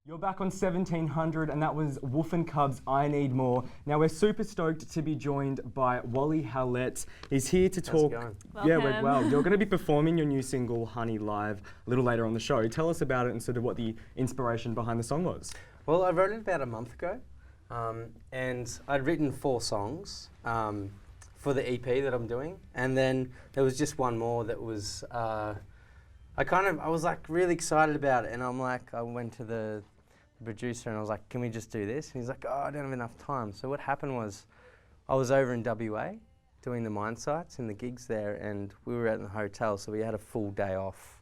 You're back on 1700 and that was Wolf and Cub's I Need More. Now we're super stoked to be joined by Wally Howlett. He's here to talk. How's it going? Yeah, we're well. You're going to be performing your new single Honey live a little later on the show. Tell us about it and sort of what the inspiration behind the song was. Well, I wrote it about a month ago, and I'd written 4 songs for the EP that I'm doing, and then there was just one more that was I was like really excited about it, and I went to the producer and I was like, can we just do this? And he's like, oh, I don't have enough time. So what happened was I was over in WA doing the mine sites and the gigs there, and we were at the hotel, so we had a full day off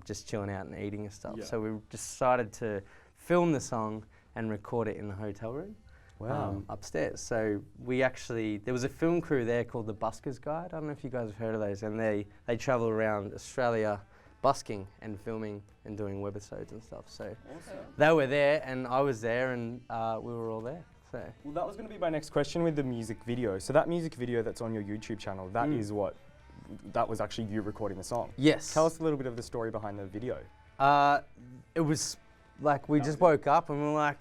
just chilling out and eating and stuff. Yeah. So we decided to film the song and record it in the hotel room. Wow. Upstairs. So there was a film crew there called the Buskers Guide. I don't know if you guys have heard of those, and they travel around Australia busking and filming and doing webisodes and stuff. So awesome. They were there and I was there, and we were all there. So. Well, that was going to be my next question with the music video. So that music video that's on your YouTube channel, that was actually you recording the song? Yes. Tell us a little bit of the story behind the video. It was like we just woke up and we were like,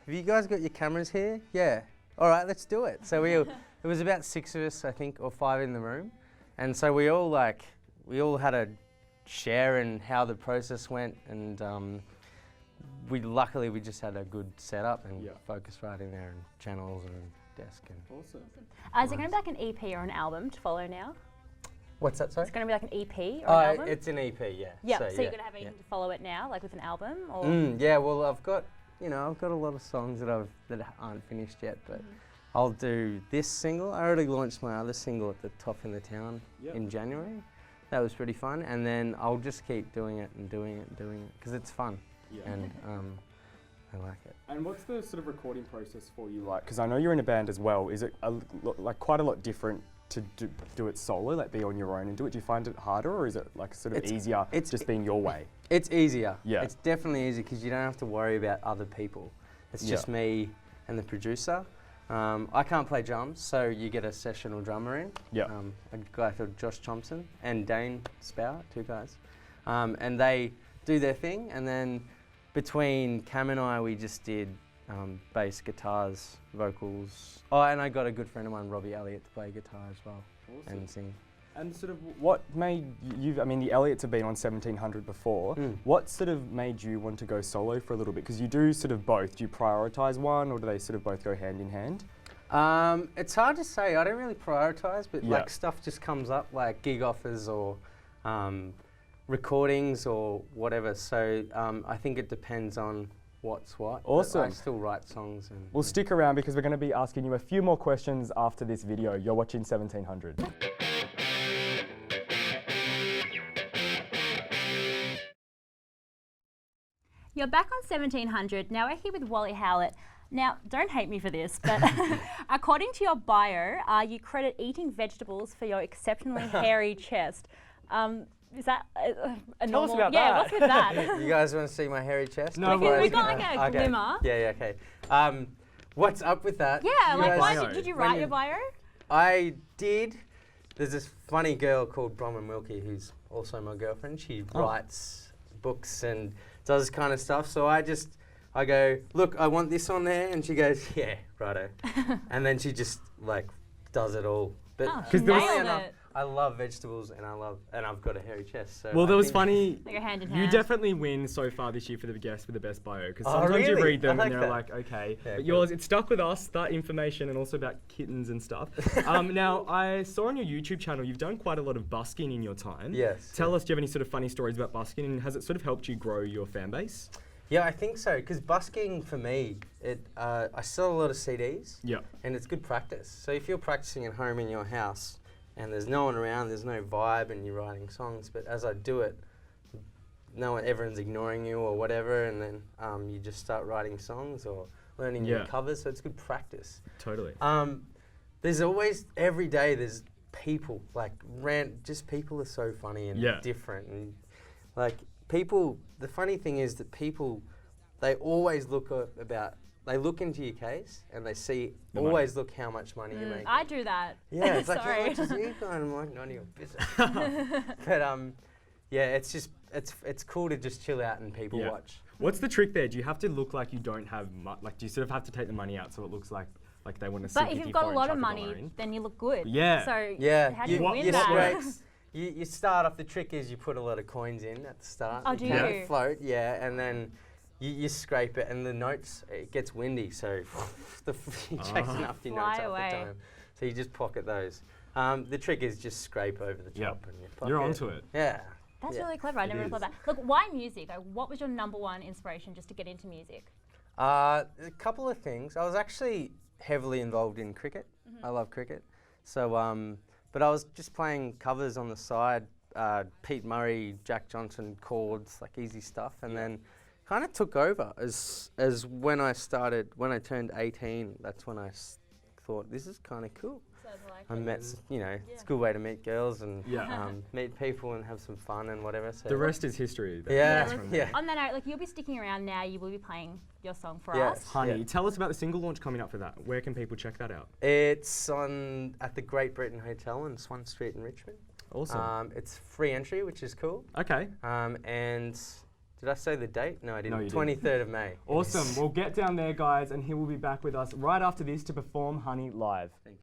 have you guys got your cameras here? Yeah. All right, let's do it. So it was about 6 of us, I think, or 5 in the room. And so we all had a share in how the process went, and luckily we just had a good setup and Focusrite in there and channels and desk. And awesome. Is it going to be like an EP or an album to follow now? What's that, sorry? It's going to be like an EP or an album? It's an EP, yeah. Yeah, so you're going to have anything to follow it now, like with an album? Or? Yeah, well I've got a lot of songs that aren't finished yet, but I'll do this single. I already launched my other single at the Top in the Town in January. That was pretty fun, and then I'll just keep doing it and doing it and doing it because it's fun, and I like it. And what's the sort of recording process for you like? Because I know you're in a band as well. Is it like quite a lot different to do it solo, like be on your own and do it? Do you find it harder, or is it like sort of easier just being your way? It's easier. Yeah. It's definitely easier because you don't have to worry about other people. It's just me and the producer. I can't play drums, so you get a sessional drummer in. Yeah. A guy called Josh Thompson and Dane Spower, 2 guys. And they do their thing, and then between Cam and I, we just did bass, guitars, vocals. Oh, and I got a good friend of mine, Robbie Elliott, to play guitar as well. Awesome. And sing. And sort of what made you, I mean the Elliots have been on 1700 before, what sort of made you want to go solo for a little bit? Because you do sort of both. Do you prioritise one, or do they sort of both go hand in hand? It's hard to say. I don't really prioritise, but like stuff just comes up, like gig offers or recordings or whatever. So I think it depends on what's what. Awesome. I still write songs. And well, stick around because we're going to be asking you a few more questions after this video. You're watching 1700. You're back on 1700. Now we're here with Wally Howlett. Now, don't hate me for this, but according to your bio, you credit eating vegetables for your exceptionally hairy chest. Is that a normal? Tell us about that. that. What's with that? You guys want to see my hairy chest? No, we got like a glimmer. Yeah, okay. What's up with that? Yeah, like why did you write your bio? I did. There's this funny girl called Bronwyn Wilkie who's also my girlfriend. She writes books and does this kind of stuff. So I go, look, I want this on there, and she goes, yeah, righto. And then she just like does it all. But I love vegetables, and I've got a hairy chest. So well, that was funny. Like a hand in you hand. definitely win so far this year for the guest with the best bio, because sometimes you read them and they're like, okay, but yours, it stuck with us, that information, and also about kittens and stuff. Now, I saw on your YouTube channel you've done quite a lot of busking in your time. Yes. Tell us, do you have any sort of funny stories about busking, and has it sort of helped you grow your fan base? Yeah, I think so, because busking for me, I sell a lot of CDs, and it's good practice. So if you're practicing at home in your house, and there's no one around, there's no vibe, and you're writing songs, but as I do it, everyone's ignoring you or whatever, and then you just start writing songs or learning new covers, so it's good practice. Totally. There's always, every day there's people, like just people are so funny and different, and like people, the funny thing is that people, they always look they look into your case and they see, always look how much money you make. I do that. Yeah, it's like, how much is you got? And I'm like, none of your business. But yeah, it's just, it's cool to just chill out and people watch. What's the trick there? Do you have to look like you don't have much? Like, do you sort of have to take the money out so it looks like they want to? But if you've got a lot of money, then you look good. Yeah. So Yeah. how do you win that? You start off. The trick is you put a lot of coins in at the start. Oh, do kind you? of float, yeah, and then you scrape it, and the notes it gets windy, so you're chasing after your notes Fly half away. the time. So you just pocket those. The trick is just scrape over the top and you pocket. You're onto it. Yeah. That's Yeah. really clever. I never is. thought that. Look, why music? What was your #1 inspiration just to get into music? A couple of things. I was actually heavily involved in cricket. I love cricket. So, but I was just playing covers on the side, Pete Murray, Jack Johnson chords, like easy stuff, and then kind of took over as when I turned 18. That's when I thought this is kind of cool. I met, it's a good way to meet girls and meet people and have some fun and whatever. So The rest is history. Yeah. On that note, like you'll be sticking around now. You will be playing your song for Yes. us. Honey, tell us about the single launch coming up for that. Where can people check that out? It's at the Great Britain Hotel on Swan Street in Richmond. Awesome. It's free entry, which is cool. Okay. And did I say the date? No, I didn't. No, you 23rd of May. Awesome. We'll get down there, guys, and he will be back with us right after this to perform Honey live. Thank you.